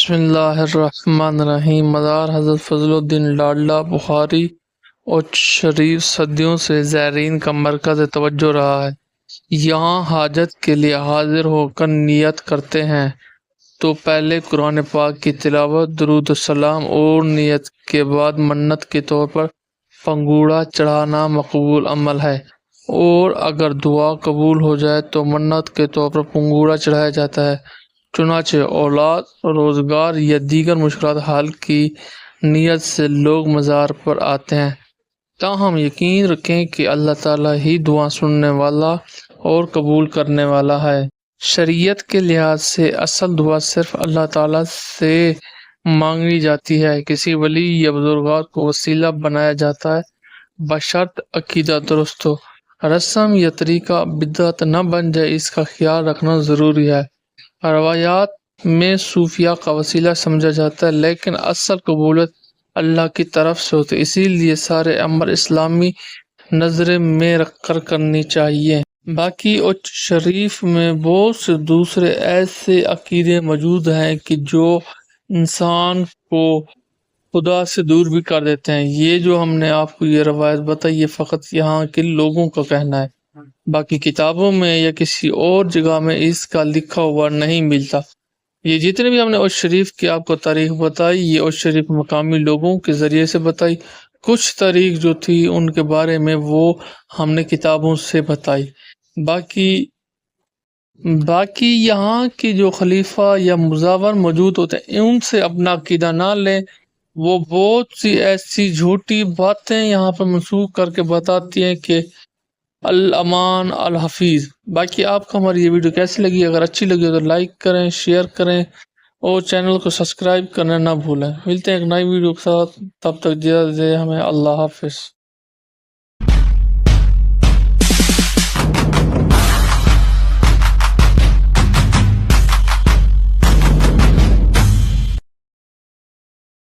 بسم اللہ الرحمن الرحیم۔ مزار حضرت فضل الدین لاڈلہ بخاری اور شریف صدیوں سے زائرین کا مرکز توجہ رہا ہے۔ یہاں حاجت کے لیے حاضر ہو کر نیت کرتے ہیں تو پہلے قرآن پاک کی تلاوت، درود السلام اور نیت کے بعد منت کے طور پر پنگوڑا چڑھانا مقبول عمل ہے، اور اگر دعا قبول ہو جائے تو منت کے طور پر پنگوڑا چڑھایا جاتا ہے۔ چنانچہ اولاد، روزگار یا دیگر مشکلات حل کی نیت سے لوگ مزار پر آتے ہیں، تاہم یقین رکھیں کہ اللہ تعالیٰ ہی دعا سننے والا اور قبول کرنے والا ہے۔ شریعت کے لحاظ سے اصل دعا صرف اللہ تعالیٰ سے مانگی جاتی ہے۔ کسی ولی یا بزرگار کو وسیلہ بنایا جاتا ہے بشرط عقیدہ درست ہو، رسم یا طریقہ بدعت نہ بن جائے، اس کا خیال رکھنا ضروری ہے۔ روایات میں صوفیاء کا وسیلہ سمجھا جاتا ہے، لیکن اصل قبولیت اللہ کی طرف سے ہوتی ہے، اسی لیے سارے عمل اسلامی نظر میں رکھ کر کرنی چاہیے۔ باقی اچ شریف میں بہت سے دوسرے ایسے عقیدے موجود ہیں کہ جو انسان کو خدا سے دور بھی کر دیتے ہیں۔ یہ جو ہم نے آپ کو یہ روایت بتائی، یہ فقط یہاں کے لوگوں کا کہنا ہے، باقی کتابوں میں یا کسی اور جگہ میں اس کا لکھا ہوا نہیں ملتا۔ یہ جتنے بھی ہم نے عرش شریف کی آپ کو تاریخ بتائی، یہ عرش شریف مقامی لوگوں کے ذریعے سے بتائی۔ کچھ تاریخ جو تھی ان کے بارے میں وہ ہم نے کتابوں سے بتائی۔ باقی یہاں کی جو خلیفہ یا مزاور موجود ہوتے ہیں، ان سے اپنا عقیدہ نہ لیں۔ وہ بہت سی ایسی جھوٹی باتیں یہاں پر منسوخ کر کے بتاتی ہیں کہ الامان الحفیظ۔ باقی آپ کو ہماری یہ ویڈیو کیسی لگی؟ اگر اچھی لگی تو لائک کریں، شیئر کریں اور چینل کو سبسکرائب کرنا نہ بھولیں۔ ملتے ہیں ایک نئی ویڈیو کے ساتھ، تب تک اجازت دیں ہمیں۔ اللہ حافظ۔